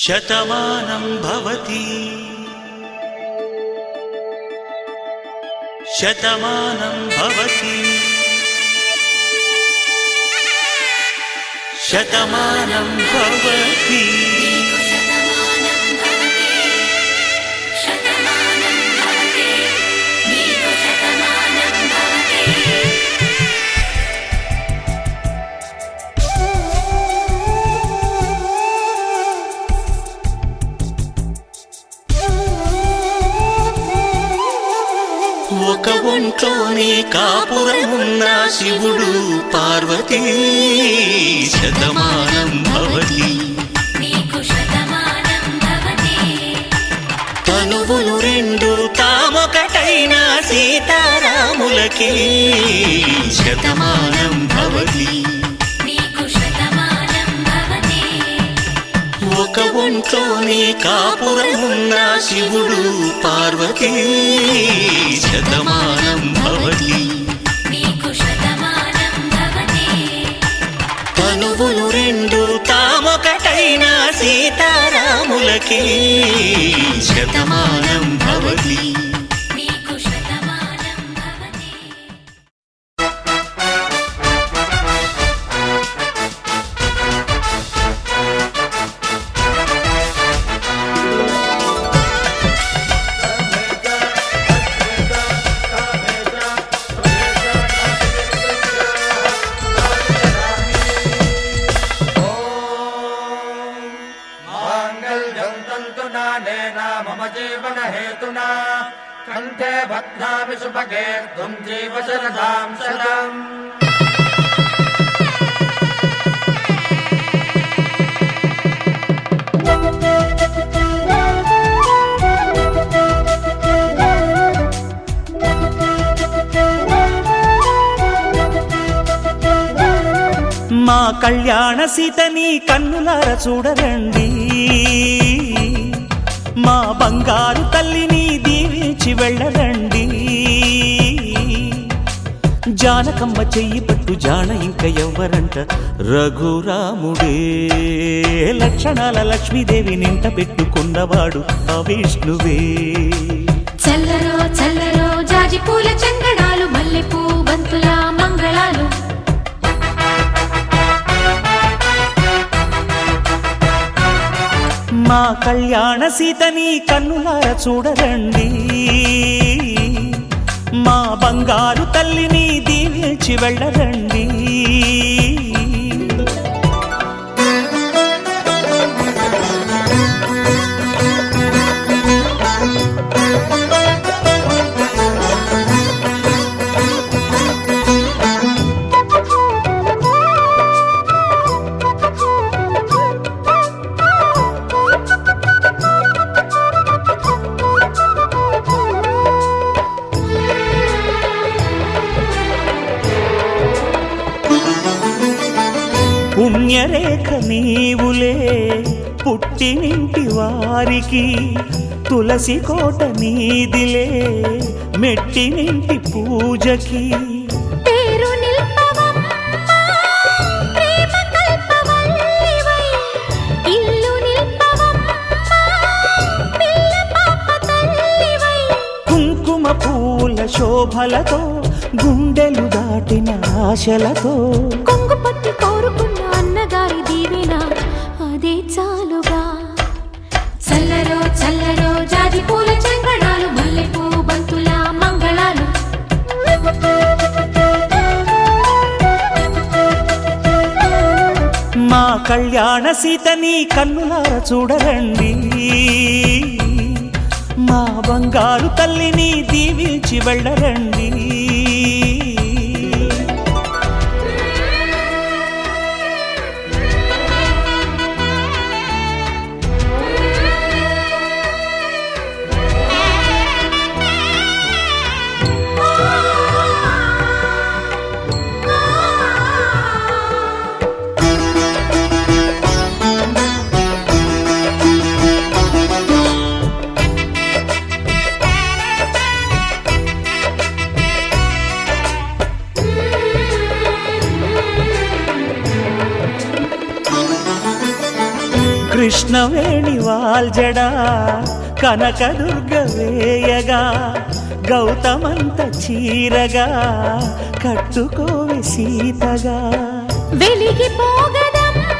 శతమానం భవతి శతమానం భవతి శతమానం భవతి ఒక ఒంట్లోనే కాపురమున్న శివుడు పార్వతీ శతమానం భవతి తనువులు రెండు తామొకటైన సీతారాములకి శతమానం భవతి ఒక ఒంట్లోనే కాపురమున్న శివుడు పార్వతీ శతమానం భవతి తనువులు రెండు తామొకటైన సీతారాములకి శతమానం భవతి मम जीवन हेतुना कंठे बध्नामि सुभगे त्वं जीव शरदां शरम् మా కళ్యాణ సీతని కన్నులార చూడరండి మా బంగారు తల్లిని దీవించి వెళ్ళరండి జానకమ్మ చెయ్యి పట్టు జాన ఇంక ఎవ్వరంట రఘురాముడే లక్షణాల లక్ష్మీదేవి నింట పెట్టుకున్నవాడు ఆ విష్ణువే చల్లరో చల్లరో జాజి పూల చందనాలు మల్లెపూ బంతుల మంగళాలు మా కళ్యాణ సీతని కన్నులార చూడరండి మా బంగారు తల్లిని దీవించి వెళ్ళరండి పుణ్యరేఖ నీవులే పుట్టినింటి వారికి తులసి కోట నీదిలే మెట్టినింటి పూజకి పేరు నిల్పవమ్మ ప్రేమ కల్పవల్లివై ఇల్లు నిల్పవమ్మ పిల్ల పాప తల్లివై కుంకుమ పూల శోభలతో గుండెలు దాటిన ఆశలతో కొంగు పట్టి కోరుకున్న అన్నగారి దీవెన అదే చాలుగా చల్లరో చల్లరో జాజి పూల చంగడాలు మల్లెపూ బంతుల మంగళాలు మా కళ్యాణ సీతని కన్నులార చూడరండి మా బంగారు తల్లిని దీవించి వెళ్ళరండి కృష్ణవేణి వాల్జడా కనకదుర్గ వేయగా గౌతమంత చీరగా కట్టుకోవి సీతగా వెలిగిపోగదమ్మా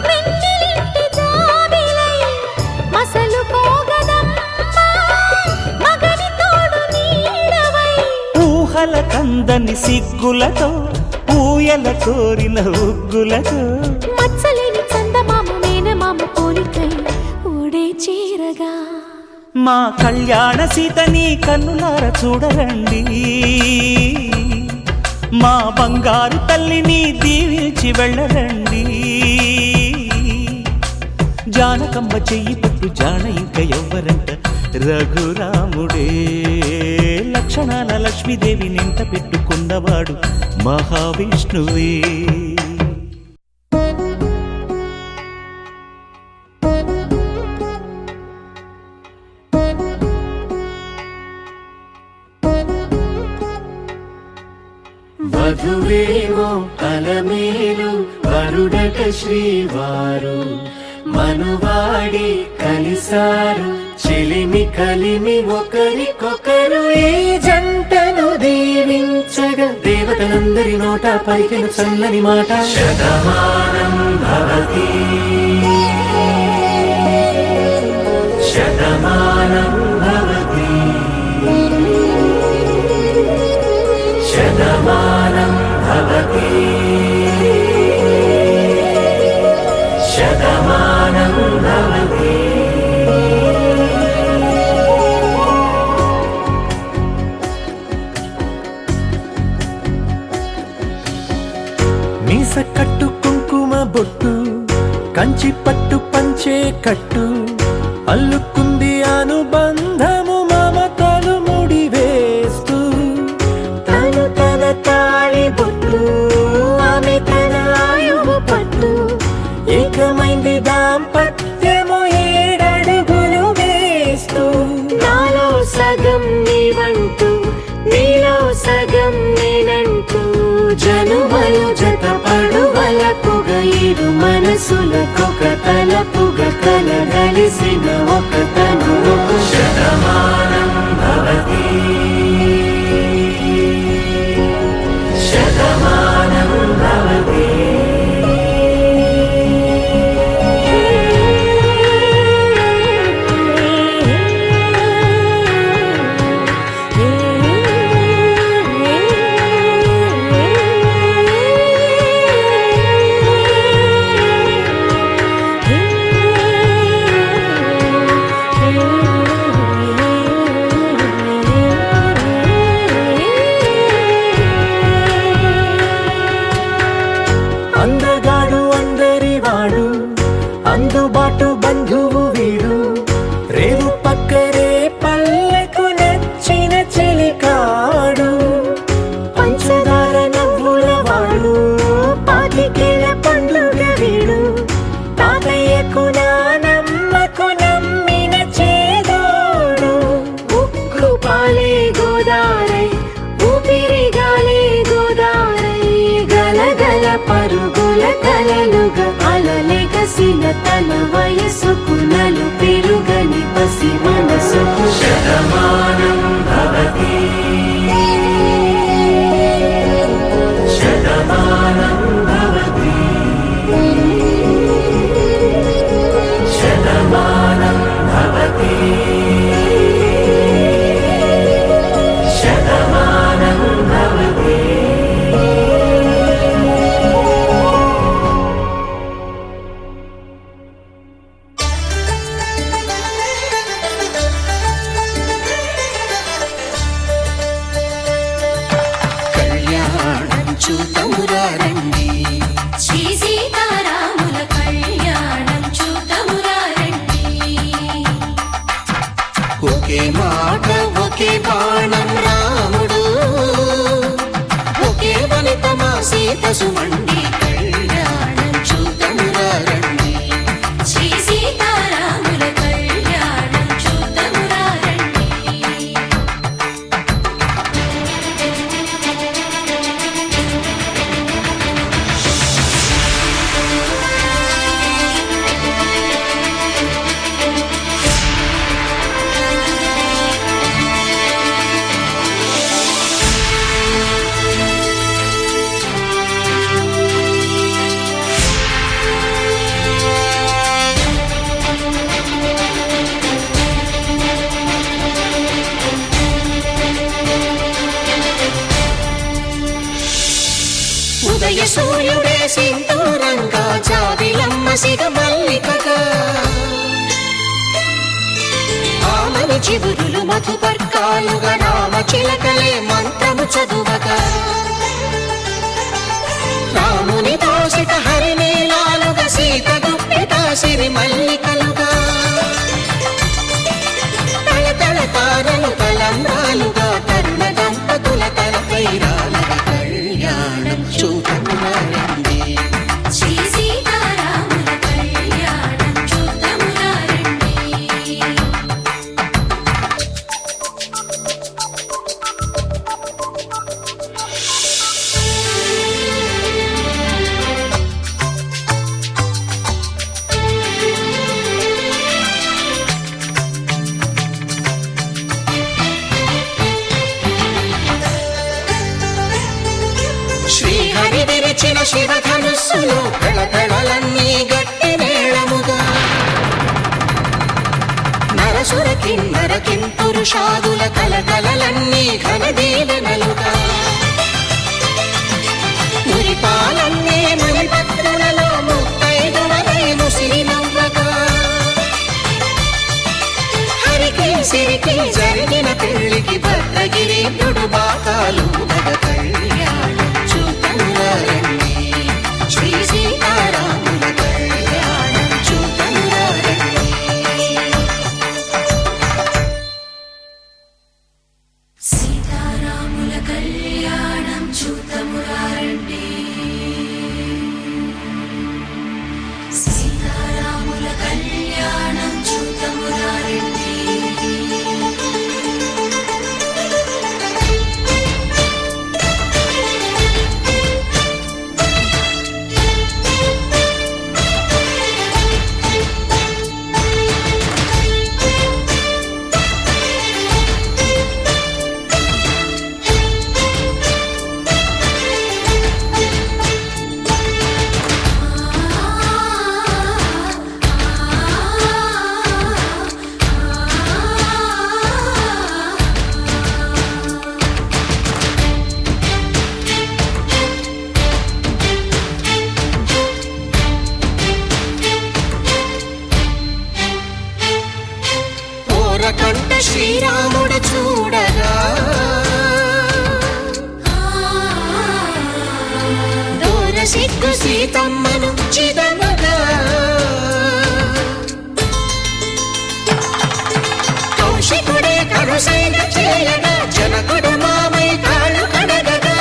వెన్నెలింటి జాబిలై మసలుకోగదమ్మా మగని తోడు నీడవై ఊహల కందని సిగ్గులతో ఊయల కోరిన ఉగ్గులతో మచ్చలేని చందమామ మేనమామ పోలికై ఓడే చీరగా మా కళ్యాణ సీతని కన్నులార చూడరండి మా బంగారు తల్లిని దీవించి వెళ్ళరండి జానకమ్మ చెయ్యి పట్టు జాన ఇంక ఎవ్వరంట రఘురాముడే లక్షణాల లక్ష్మీదేవి నింట పెట్టుకున్నవాడు మహావిష్ణువే వధువేమో అలమేలు వరుడట శ్రీవారు మనువాడి కలిసారు చెలిమి కలిమి ఒకరికొకరు ఈ జంటను దీవించగా దేవతలందరి నోట పలికిన చల్లని మాట శతమానం భవతి శతమానం భవతి శతమానం భవతి శతమానం భవతి మీస కట్టు కుంకుమ బొట్టు కంచి పట్టు పంచే కట్టు అల్లుకుంది అనుబంధము మమతలు ముడివేస్తూ తను తన తాళి బొట్టు ఆమె తన ఆయువు పట్టు ఏకమైంది దాంపత్యము 7 అడుగులు వేస్తూ నాలో సగం నీవంటూ నీలో సగం నేనంటూ జనుమలు జత పడువలపుగ ఇరు మనసులకొక తలపుగ కలగలిసిన ఒక తను శతమానం భవతి శతమానం భవతి అందగాడు అందరివాడు అందుబాటు బంధువు వీడు రేవు పక్కరే పల్లెకు నచ్చిన చెలికాడు పంచదార నవ్వుల వాడు పాతికేల పండుగ వీడు తాతయ్యకు నానమ్మకు నమ్మిన చేదోడు ఉక్కు పాలే గోదారై ఊపిరిగాలే గోదారై గలగల పరుగుల కలలుగా అలలెగసిన తన వయసుకు నలు పెరుగని పసి మనసుకు శతమానం భవతి శతమానం భవతి శతమానం భవతి శతమానం భవతి కళ్యాణం చూతమురా రండి శ్రీ సీతారాముల కళ్యాణం చూతమురా రండి ఒకే మాట ఒకే బాణం రాముడు ఒకే వనిత మా సీత సుమండి కళ్యాణం చూతమురా రండి శ్రీ సీతారాముల కళ్యాణం చూతమురా రండి ఉదయ సూర్యుడే సింధూరంగా జాబిలమ్మ సిగ మల్లికగా ఆమని చిగురులు మధుపర్కాలుగా రామ చిలకలే మంత్రము చదువగా రాముని దోసిట హరినీలాలుగా సీత గుప్పిట సిరి మల్లికలుగా తళతళ తారలు తలంబ్రాలుగా తరుణ దంపతుల తలపైరాలుగా కళ్యాణం చూడమురండి శ్రీ సీతారాముల కళ్యాణం చూద్దామురా రండి. శ్రీహరి విరిచిన శివధనుస్సులో కళకళలన్నీ గట్టి మేళముగా నరసుర కిన్నర కింపురుషాదుల కలకలలన్నీ ఘనదీవెనలుగా మురిపాలన్నీ మునిపత్రులలో ముత్తైదువలై ముసిరి నవ్వగా హరికి సిరికి జరిగిన పెళ్లికి భద్రగిరి బాకాలు మగ కళ్యాణం చూడమురండి శ్రీ సీతారాముల కళ్యాణం చూడమురండి సీతారాముల కళ్యాణం చూద్దామురా రండి. సీతారాముల కళ్యాణం చూద్దామురా రండి. ఓరకంట శ్రీరాముడు చూడగా దూర సిగ్గు సీతమ్మను చిదమగా కౌశికుడే కరుసైన చేయగా జనకుడు మామై కాళ్ళు కడగగా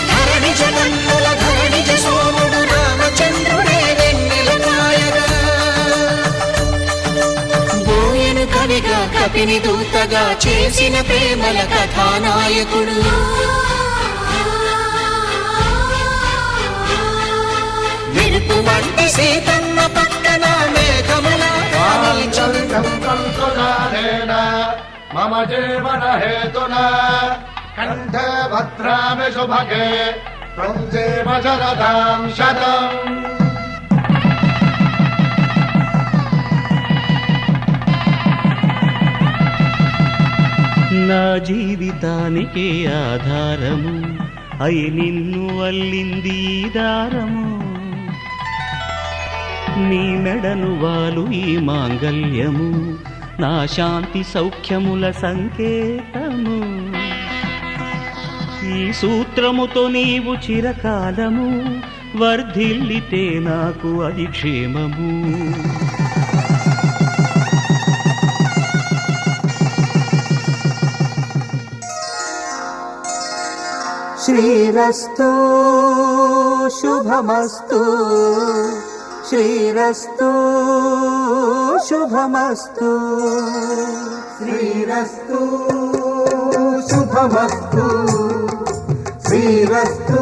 ధరణి జగన్నుల ధరణిజ సోముడు రామచంద్రుడే వెన్నెల కాయగా బోయను కవిగా కపిని దూతగా చేసిన ప్రేమల కథానాయకుడు మెరుపు వంటి సీతమ్మ పక్కన మేఘముల వాంఛితం కంసునాథేన మమ జీవన హేతునా కంఠే భద్రామి శుభగే త్వం జీవ శరదాం శతం. నా జీవితానికే ఆధారము అయి నిన్ను అల్లింది ఈ దారము నీ మెడను వాలు ఈ మాంగల్యము నా శాంతి సౌఖ్యముల సంకేతము ఈ సూత్రముతో నీవు చిరకాలము వర్ధిల్లితే నాకు అది క్షేమము శ్రీరస్తు శుభమస్తు శ్రీరస్తు శుభమస్తు శ్రీరస్తు శుభమస్తు శ్రీరస్తు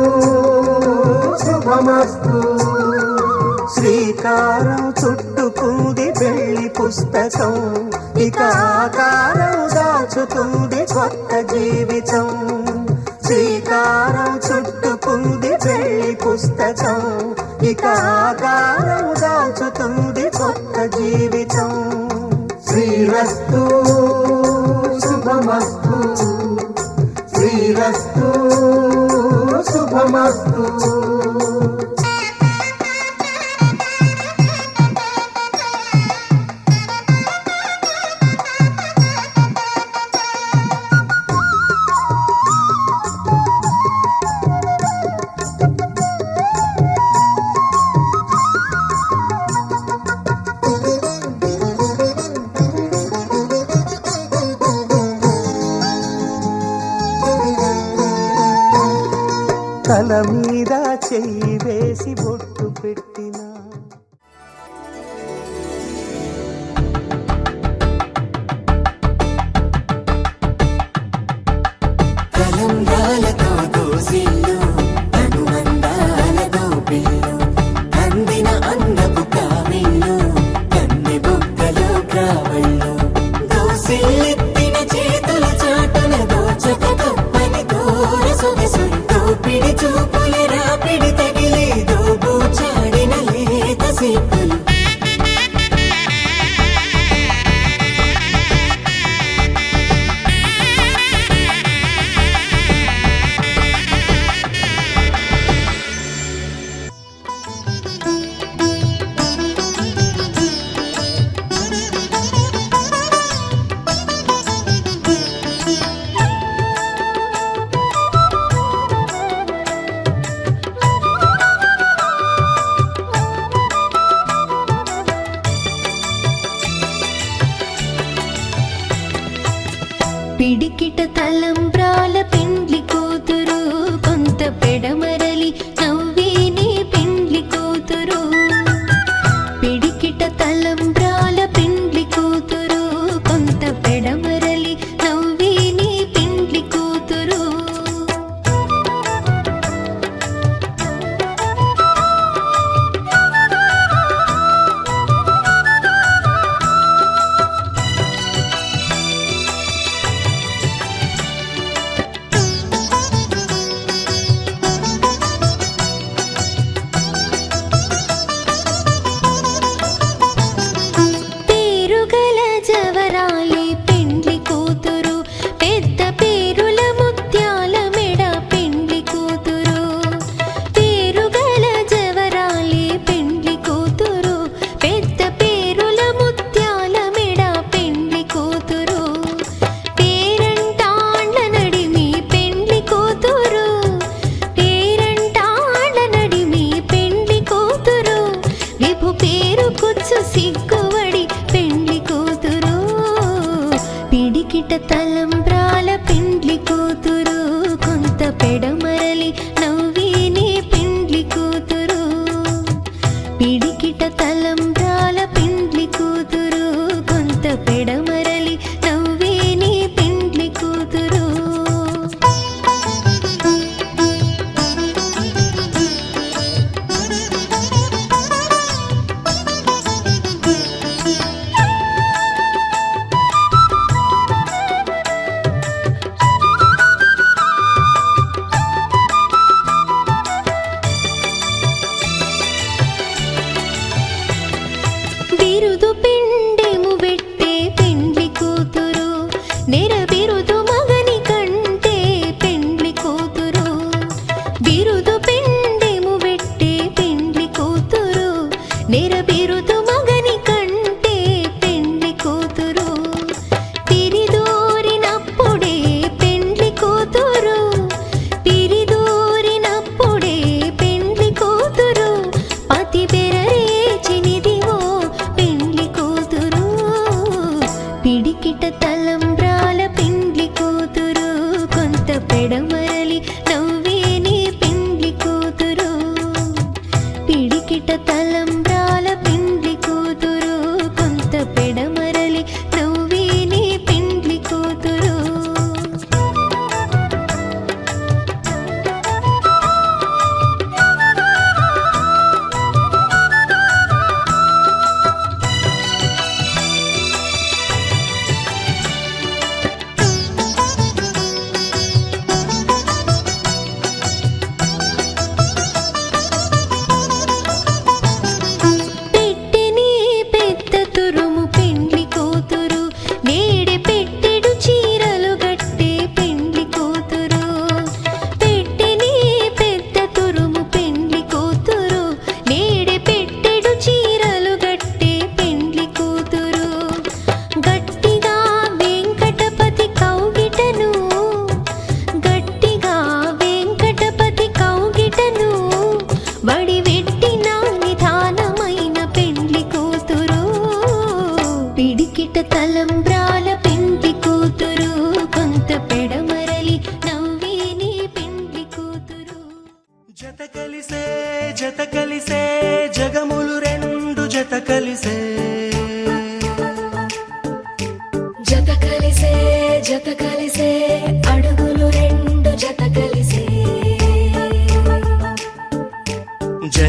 శుభమస్తు శ్రీకారం చుట్టుకుంది పెళ్లి పుస్తకం ఇక ఆకారం దాచుతుంది కొత్త జీవితం శ్రీకారం చుట్టుకుంది పెళ్లి పుస్తకం ఇక ఆకారం దాచుతుంది కొత్త జీవితం శ్రీరస్తు శుభమస్తు శ్రీరస్తు శుభమస్తు. తల మీద చెయ్యి వేసి బొట్టు పెట్టిన తలంబ్రాలతో దోసిల్లు అనుబంధాలతో పిల్లు అందిన అందపు కావిళ్ళు కన్నె బుగ్గలో కావళ్ళు దోసిల్లెత్తిన చేతుల చాటున దోచక తప్పని దూర సొగసులు దోపిడి చూపుల రాపిడి తగిలి దోబూచాడిన లేత సీపులు పిడికిట తలంబ్రాల పెండ్లి కూతురు కొంత పెడమరలి నవ్వేని పెండ్లి కూతురు పిడికిట తలంబ్రాల పెండ్లి కూతురు కొంత పెడమరలి నవ్వేని పెండ్లి కూతురు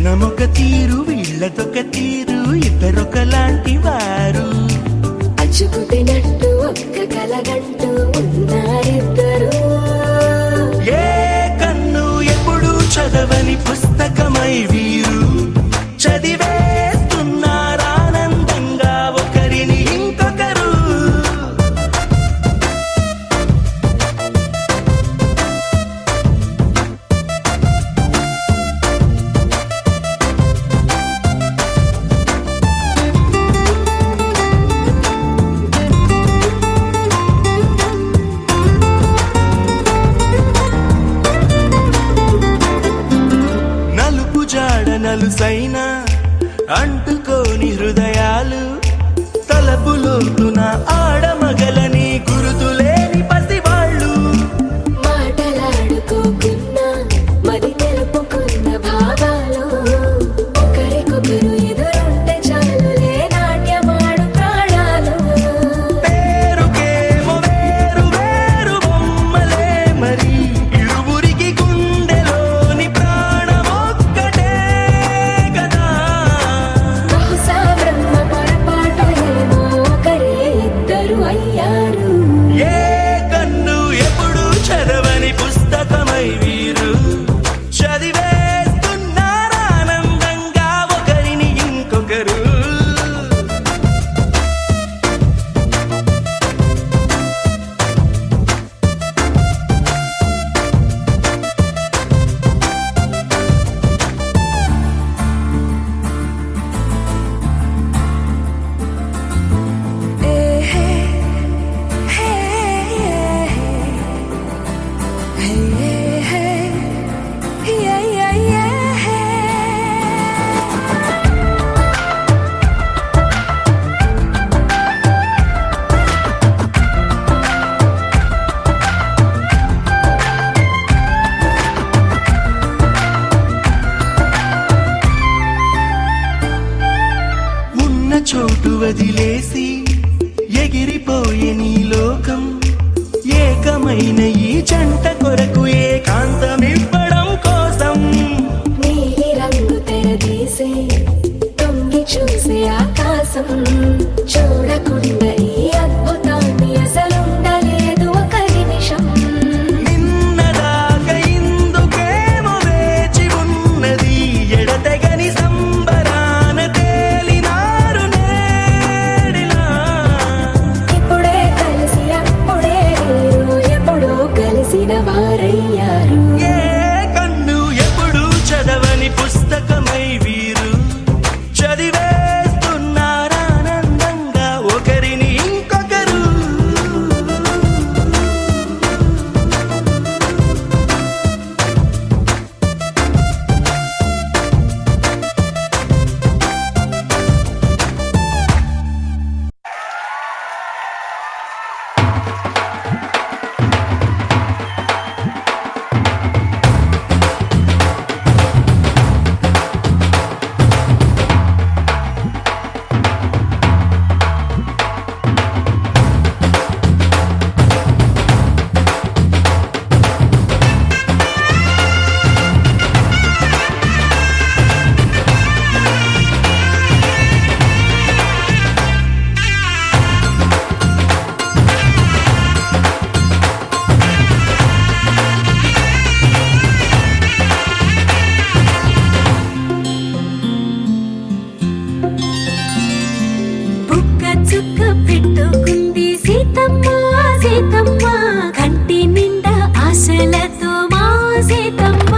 క్షణమొక తీరు వీళ్ళదొక తీరు ఇద్దరొకలాంటి వారు అచ్చుకుతినట్టు ఒక్క కలగంటూ ఉన్నారిద్దరు ఏ కన్ను ఎప్పుడు చదవని పుస్తకమై వీరు చదివేస్తున్నారానందంగా ఒకరిని ఇంకొకరు నలుపు జాడ నలుసైన అంటుకోని హృదయాలు తలపులోతున ఆడమగలని గురుతులేని పసివాళ్ళు మాటలాడుకోకున్నా మరి తెలుపుకున్న భావాలు ఒకరికొకరు ఎదురుంటే చాలులే నాట్యమాడు ప్రాణాలు పేరుకేమో వేరు వేరు బొమ్మలే మరి ఇరువురికి గుండెలోని ప్రాణమొక్కటే కదా బహుశా బ్రహ్మ పొరపాటు ఏమో ఒకరే ఇద్దరు అయ్యారు ఏ కన్ను ఎప్పుడు చదవని పుస్తకమై వీరు చదివేస్తున్నారానందంగా ఒకరిని ఇంకొకరు ఉన్న చోటు వదిలేసి ఎగిరిపోయే నీ లోకం ఏకమైన ఈ జంట కొరకు ఏకాంతమివ్వడం కోసం నీలి రంగు తెరదీసే తొంగి చూసే ఆకాశం చూడకుండా ఈ అద్భుతాన్ని అసలుండలేదు ఒక నిమిషం నిన్నదాకా ఇందుకేమో వేచి ఉన్నది ఎడతెగని సంబరాన తేలినారు నేడిలా ఇప్పుడే కలిసి అప్పుడే వీరు ఎప్పుడో కలిసిన వారయ్యారు ఏ కన్ను ఎప్పుడు చదవని పుస్తకమై వీరు చదివేస్తున్నారానందంగా ఒకరిని ఇంకొకరు బుక్క చుక్క పెట్టుకుంది సీతమ్మ సీతమ్మ కంటి నిండా ఆశలతో మా సీతమ్మ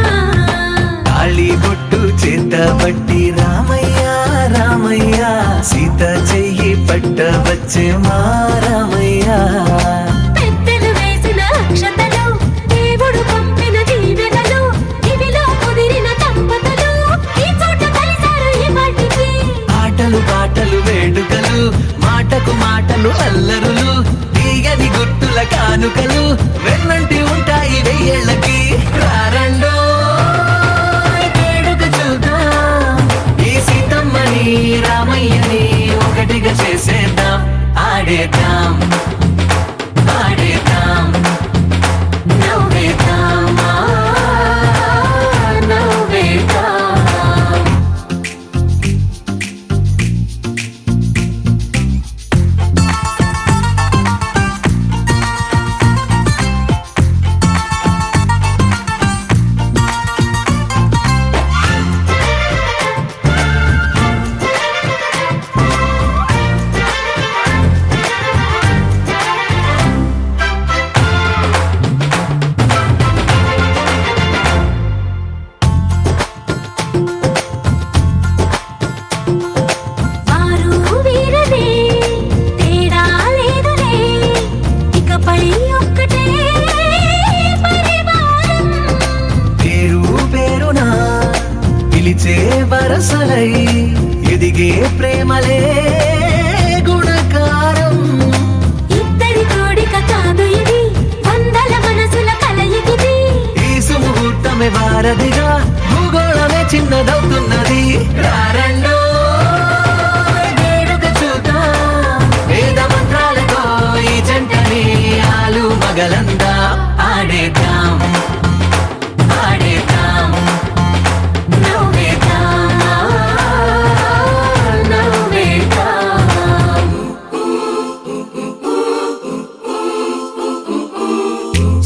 తాళి బొట్టు చేత పట్టి రామయ్య రామయ్య సీత చెయ్యి పట్ట వచ్చే మా రామయ్య పెద్దలు వేసిన అక్షతలు దేవుడు పంపిన దీవెనలు ఇవిలో కుదిరిన దంపతులు ఈ చోట కలిసారు ఈ పాటికి ఆటలు పాటలు వేడుకలు మాటకు మాటలు అల్లరులు తీయని గుట్టుల కానుకలు వెన్నంటి ఉంటాయి వెయ్యేళ్ళకి రారండో వేడుక చూద్దాం ఈ సీతమ్మని రామయ్యని ఒకటిగా చేసేద్దాం ఆడేద్దాం వరసలై ఎదిగే ప్రేమలే గుణకారం. ఇద్దరి కోడిక కాదు ఇది, వందల మనసుల కలయికిది. ఈ సుముహూర్తమే వారధిగా భూగోళమే చిన్నదవుతున్నది. రారండో వేడుక చూద్దాం, వేద మంత్రాలతో ఈ జంటని ఆలు మగలందా ఆడేద్దాం ఆడేద్దాం నవ్వేద్దాం, నవ్వేద్దాం.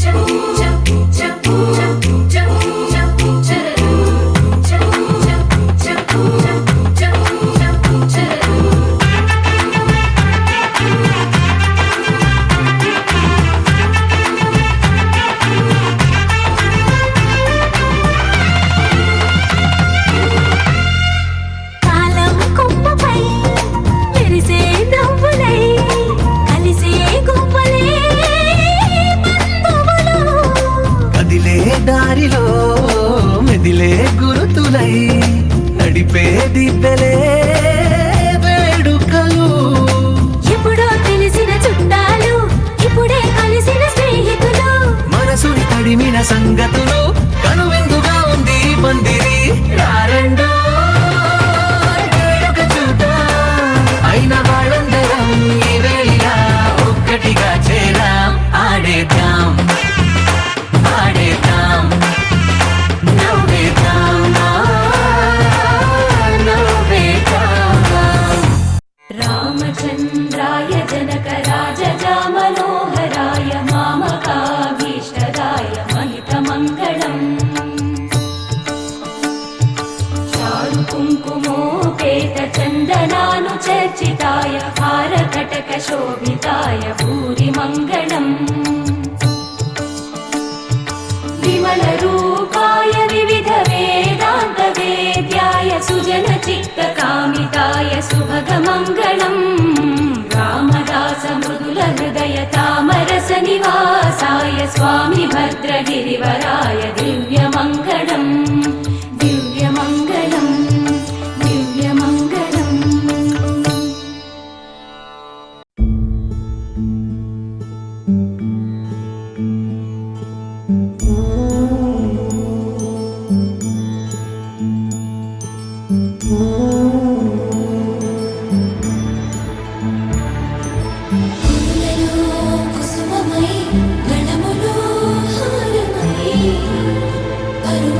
చప్ చప్ చప్ చప్ చప్ చప్ చప్ చప్ చప్ చప్ చప్ చప్. కాలం కొమ్మపై మెరిసే నవ్వులై కలిసే గుంపలే బంధువులు. కదిలే దారిలో మెదిలే గురుతులై నడిపే దిబ్బెలే వేడుకలు. ఎప్పుడో తెలిసిన చుట్టాలు, ఇప్పుడే కలిసిన స్నేహితులు. మనసుని తడిమిన సంగతులు కనువిందుగా ఉంది ఈ పందిరి. రారండో వేడుక చూద్దాం, అయిన వాళ్ళందరం ఈ వేళ ఒక్కటిగా చేరాం. ఆడేద్దాం ఆడేద్దాం నవ్వేద్దాం, నవ్వేద్దాం. రామచంద్రాయ జనక రాజజా మనోహరాయ మామకాభీష్టదాయ మహితమంగళం. చారు కుంకుమోపేత చందనాను చర్చితాయ హారకటక శోభితాయ భూరి మంగళం. విమల రూపాయ వివిధ వేదాంత వేద్యాయ సుజన చిత్త కామితాయ సుభగ మంగళం. రామదాస మృదుల హృదయ తామరస నివాసాయ స్వామి భద్రగిరివరాయ దివ్య మంగళం దివ్య మంగళం దివ్య మంగళం. కులములో కుసుమమై గణములో హారమై పరు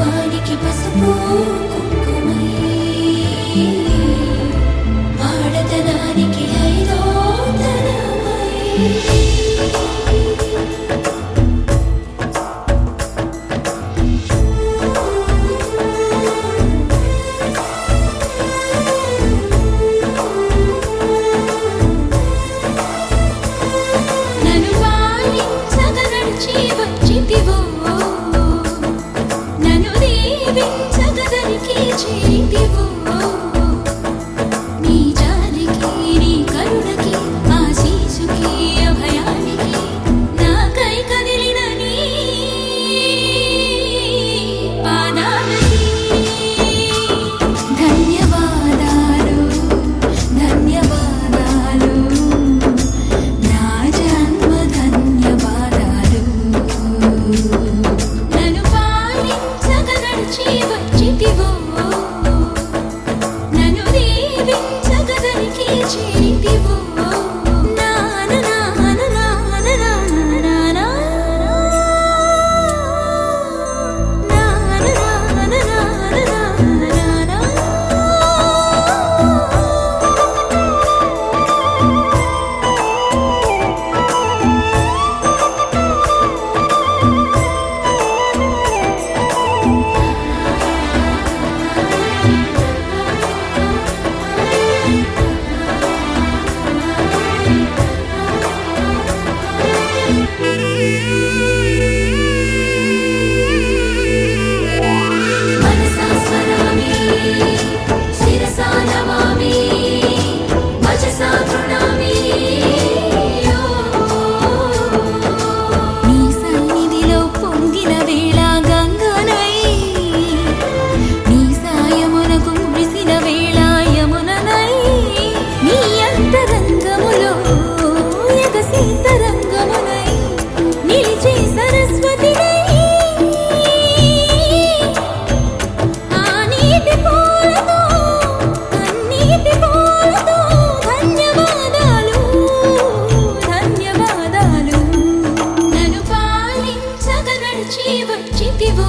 తలచి వచ్చితివో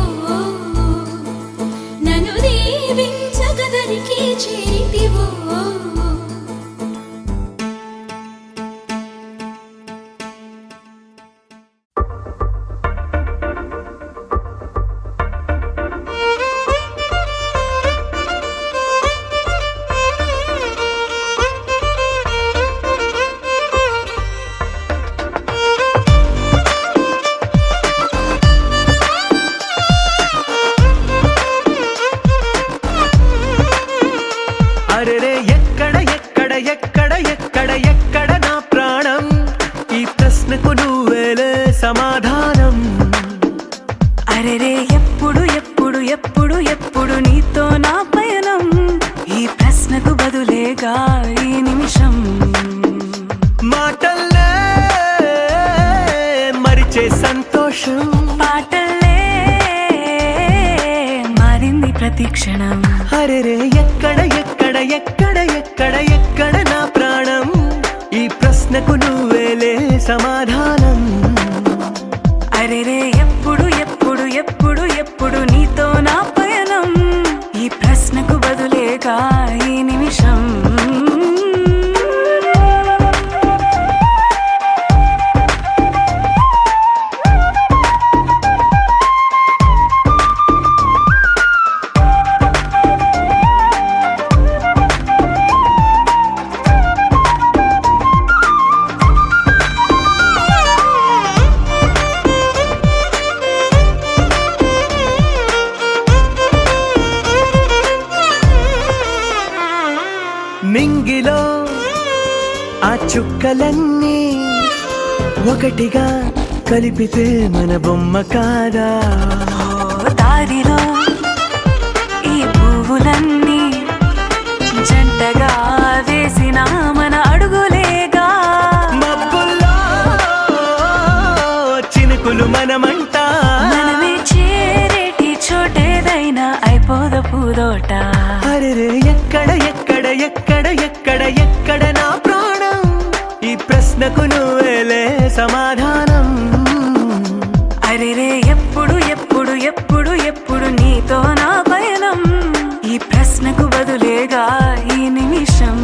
నన్ను దీవించగదరికి చేరితివో అరెరే ఎక్కడ ఎక్కడ ఎక్కడ ఎక్కడ ఎక్కడ నా ప్రాణం ఈ ప్రశ్నకు నువ్వేలే సమాధానం అరెరే ఎప్పుడు ఎప్పుడు ఎప్పుడు ఎప్పుడు నీతో నా పయనం ఈ ప్రశ్నకు బదులేగా ఈ నిమిషం మాటల్లే మరిచే సంతోషం పాటల్లే మారింది ప్రతి క్షణం అరెరే ఎక్కడ ఎక్కడ ఎక్కడ ఎక్కడ ఎక్కడ నా ప్రాణం ఈ ప్రశ్నకు నువ్వేలే సమాధానం అరెరే ఎప్పుడు ఎప్పుడు ఎప్పుడు ఎప్పుడు నీతో నా పయనం ఈ ప్రశ్నకు బదులేగా ఈ నిమిషం మింగిలో ఆ చుక్కలన్నీ ఒకటిగా కలిపితే మన బొమ్మ కాదా దారిలో ఈ పువ్వులన్నీ జంటగా వేసిన మన అడుగులేగా మబ్బుల్లో చినుకులు మనమంట మనమే చేరేటి చోటేదైనా అయిపోద పూదోట అరెరే ఎక్కడ ఎక్కడ ఎక్కడ ఎక్కడ ఎక్కడ నా ప్రాణం ఈ ప్రశ్నకు నువ్వేలే సమాధానం అరెరే ఎప్పుడు ఎప్పుడు ఎప్పుడు ఎప్పుడు నీతో నా పయనం ఈ ప్రశ్నకు బదులేగా ఈ నిమిషం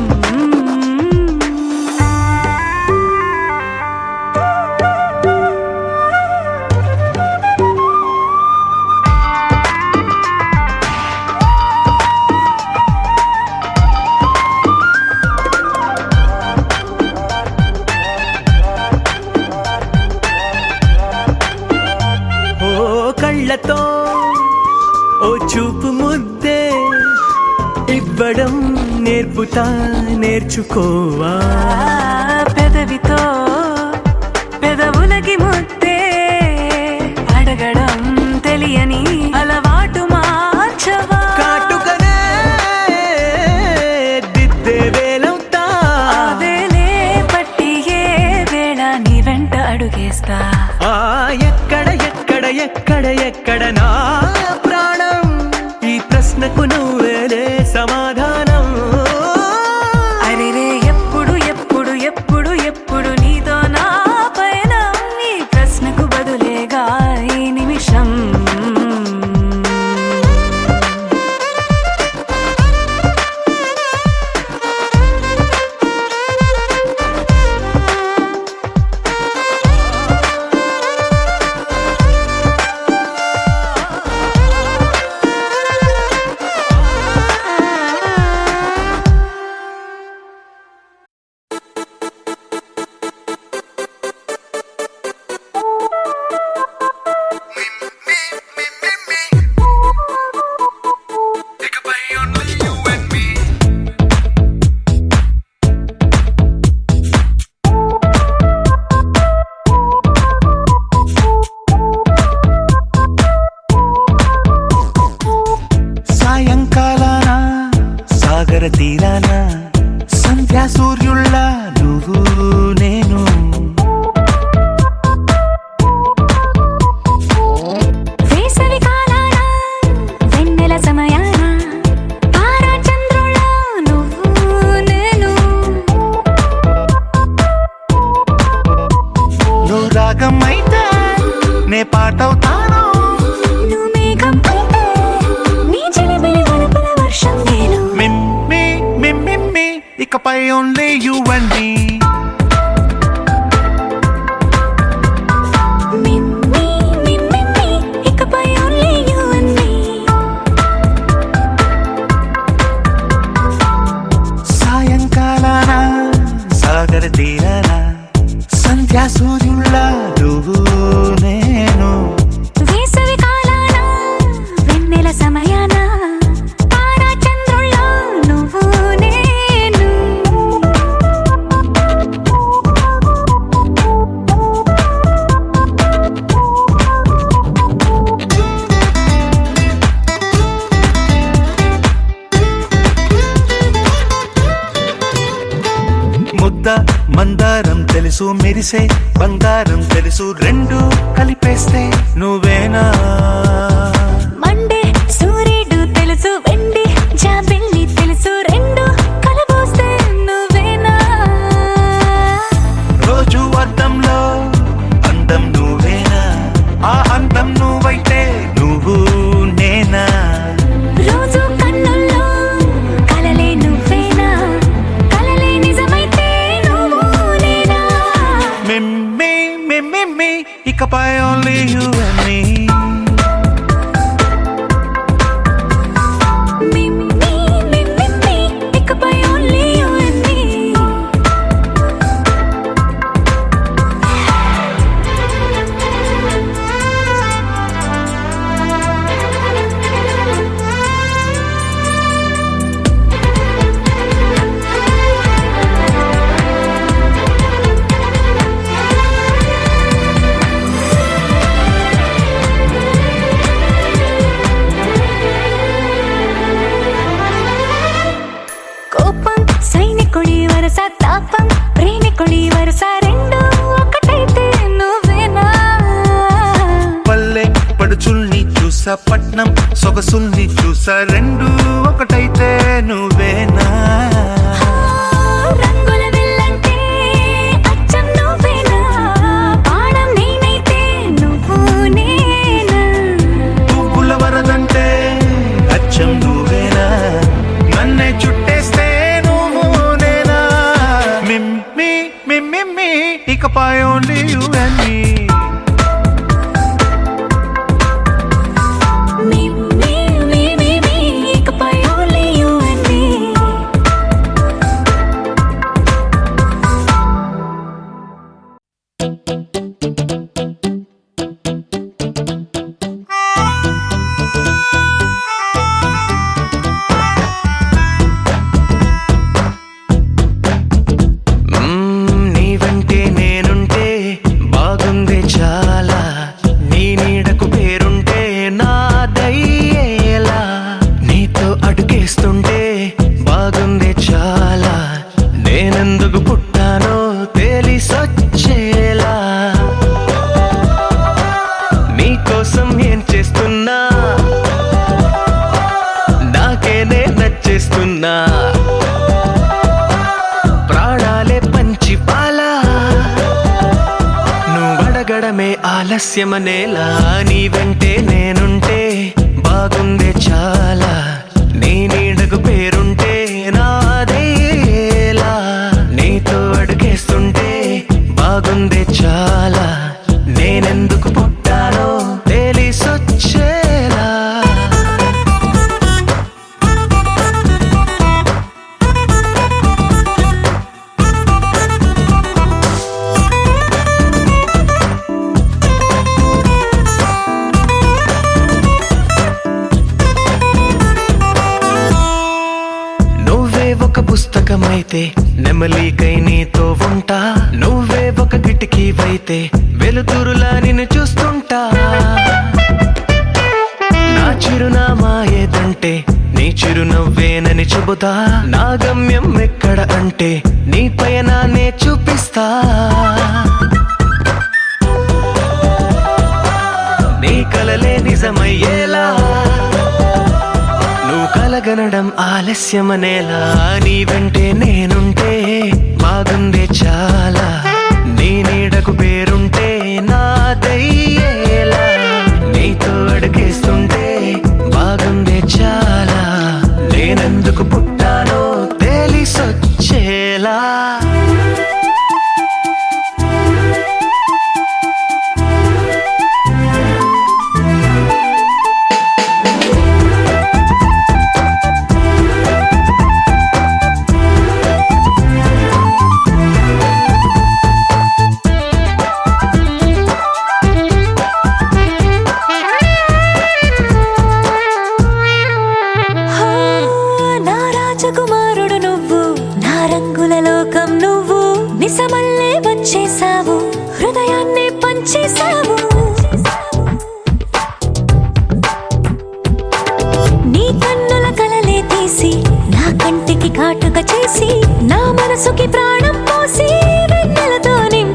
కళ్ళతో ఓ చూపు ముద్దే ఇవ్వడం నేర్పుతా నేర్చుకోవా పెదవితో పెదవులకి ముద్దే అడగడం తెలియని అలవాటు మార్చవా కాటుకనే దిద్దే వేలవుతా వేలే పట్టి ఏ వేళ నీ వెంట అడుగేస్తా ఎక్కడ ఎక్కడ ఎక్కడ ఎక్కడ నా ప్రాణం ఈ ప్రశ్నకు నువ్వేలే సమాధానం అరెరే ఎప్పుడు ఎప్పుడు ఎప్పుడు ఎప్పుడు నీతో నా పైన ఈ ప్రశ్నకు బదులేగా ఈ నిమిషం సాగర తీరాన సంధ్యా సూర్యుళ్ళ నువ్వు నేను వేసవి కాలాన వెన్నెల సమయాన తారా చంద్రుల నువ్వు నేను నువ్వు రాగం అయితే నే పాటవుతాను తెలుసు మెరిసే బంగారం తెలుసు రెండు కలిపేస్తే నువ్వేనా మండే సూర్యుడు తెలుసు వెండి జాబిల్లి తెలుసు రెండు కలబోస్తే నువ్వేనా రోజు అద్దంలో అందం నువ్వేనా ఆ అందం నువ్వైతే నువ్వు నేనా రోజు కన్నుల్లో కలలే నువ్వేనా కలలే నిజమైతే నువ్వు నేనా మిమ్మి మిమ్మి ఇకపై only you and me ఇకపై only you and me కోపం సైనికుడి వరస తాపం ప్రేమికుడి వరస రెండు ఒకటైతే నువ్వేనా పల్లె పడుచుల్ని చూసా పట్నం సొగసుల్ని చూసా రెండు ఒకటైతే నువ్వేనా రంగుల వెళ్ళంటే అచ్చం నువ్వేనా పాడం నేనైతే నువ్వు నేనా పువ్వుల వరదంటే అచ్చం నువ్వేనా నన్నే చుట్టేస్తే నువ్వు నేనా మిమ్మి మిమ్మి ఇకపై only you and me ఇకపై only you and me నీ వెంటే నేనుంటే బాగుంది చాలా నీ నీడకు పేరుంటే నాదయ్యేలా నీతో అడుగేస్తుంటే బాగుంది చాలా నేనెందుకు పుట్టానో తెలిసొచ్చేలా నీకోసం ఏం చేస్తున్నా నాకేనే నచ్చేస్తున్నా ప్రాణాలే పంచి పాలా నువ్వడగడమే ఆలస్యమనేలా నీ వెంటే నేనుంటే బాగుందే చాలా నీ నీడకు పేరుంటే నాదేలా నీతో అడుగేస్తుంటే బాగుందే చాలా నేనెందుకు పుట్టానో తెలిసొచ్చేలా నువ్వే ఒక పుస్తకమైతే నెమలికై నీతో ఉంటా నువ్వే ఒక కిటికీవైతే వెలుతురులా నిన్ను చూస్తుంటా నా చిరునామా ఏదంటే నీ చిరునవ్వేనని చెబుతా నా గమ్యం ఎక్కడ అంటే నీ పయనాన్నే చూపిస్తా నీ కలలే నిజమయ్యేలా నువ్వు కలగనడం ఆలస్యమనేలా నీ వెంటే నేనుంటే బాగుందే చాలా నీ నీడకు పేరుంటే నాదయ్యేలా నీతో అడుగేస్తుంటే బాగుందే చాలా నేనెందుకు పుట్టానో తెలిసొచ్చేలా నా రాజకుమారుడు నువ్వు నా రంగుల లోకం నువ్వు నిజమల్లే వచ్చేసావు హృదయాన్ని పంచేసావు నీ కన్నుల కలలే తీసి నా కంటికి కాటుక చేసి నా మనసుకి ప్రాణం పోసి వెన్నెలతో నింపి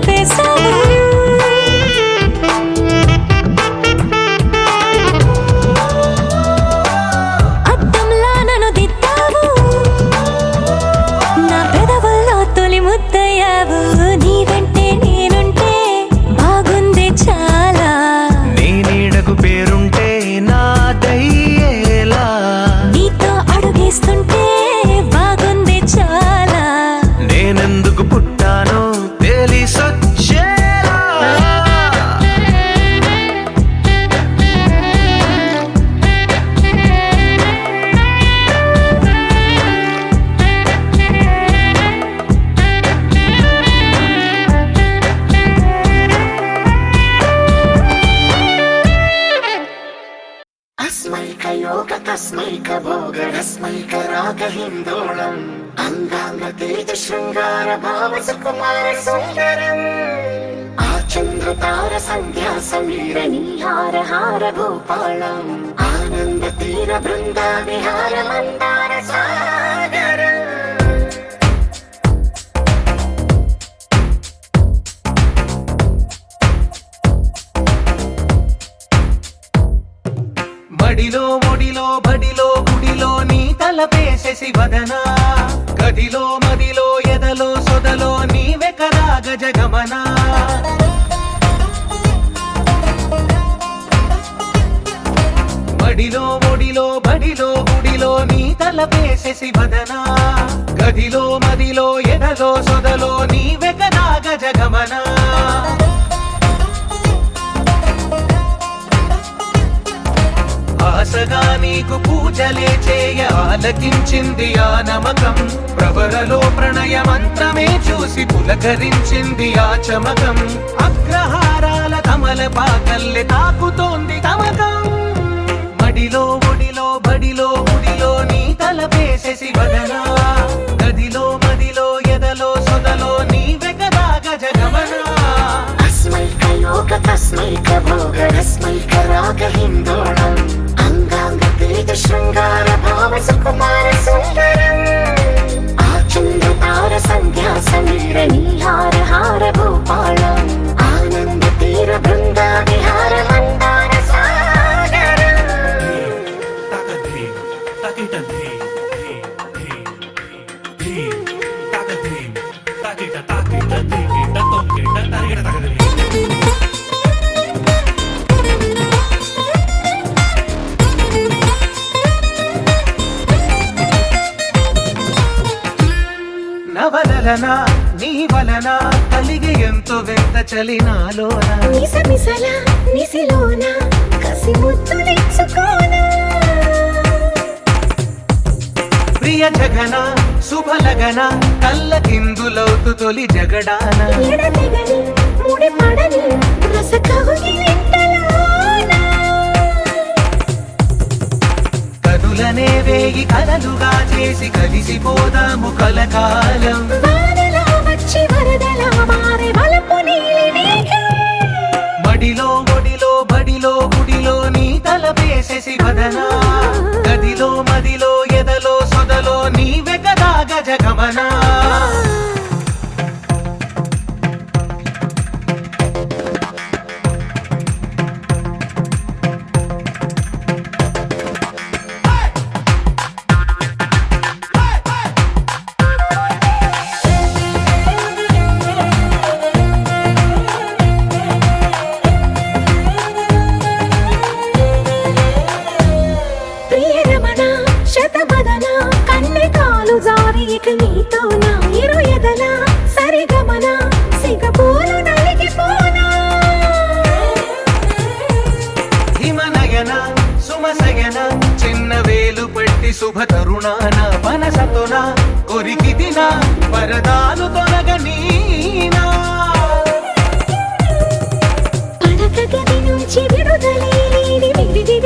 योग तस्मैक भोग रस्मैक राग हिन्दोळम् अंगांग तेज शृंगार भाव सुकुमार सुंदरम् आचंद्र तार संध्या समीर नीहार हार भूपालम् आनंद तीर बृंदा विहार मंदार सागर మడిలో మొడిలో బడిలో గుడిలో నీ తలపేసేసి వదనా గదిలో మదిలో ఎదలో సొదలో నీవే కదా గజగమనా మడిలో మొడిలో బడిలో గుడిలో నీ తలపేసేసి వదనా గదిలో మదిలో ఎదలో సొదలో నీవే కదా గజగమనా ఆశగా నీకు పూజలే చేయ ఆలకించింది ఆ నమకం ప్రవరలో ప్రణయ మంత్రమే చూసి పులకరించింది ఆ చమకం అగ్రహారాల కమల పాకల్లె తాకుతోంది తమకం మడిలో ఒడిలో బడిలో గుడిలో నీ తలపేసేసి వదనా గదిలో మదిలో ఎదలో సొదలో నీవే కదా గజగమనా अस्मैक योग तस्मैक भोग रस्मैक राग हिन्दोळम् अंगांग तेज शृंगार भाव सुकुमार सुंदरम् आचंद्र तार संध्या समीर नीहार हार भूपालम् आनंद तीर बृंदा विहार मंदार सागर నవలన నీ వలన కలిగి ఎంతో వెంత చలినాలోన నిసమిసల నిసిలోన కసి ముద్దులిచ్చుకోన ప్రియ జగన శుభలగన కళ్ళ కిందులవుతు తొలి జగడాన ఎడతెగని ముడి పడని రస కౌగిలింతలోన కనులనే వేగి కలలుగా చేసి కలిసిపోదాము కలకాలం వానలా వచ్చి వరదలా మారే వలపు నీలి మేఘం మడిలో ఒడిలో బడిలో గుడిలో నీ తలపేసేసి వదనా గదిలో మదిలో ఎదలో సొదలో నీవే కదా గజగమనా ప్రియరమణ శతబదన కన్నె కాలు జారి ఇక నీతోనా ఇరు ఎదల సరిగమన సిగపోలు నలిగిపోనా హిమనయన సుమసయన చిన్న వేలు పట్టి శుభ తరుణాన మనసతోన కొరికి దిన వరదాలు తొలగనీనా పడక గది నుంచి విడుదలే లేని విడిది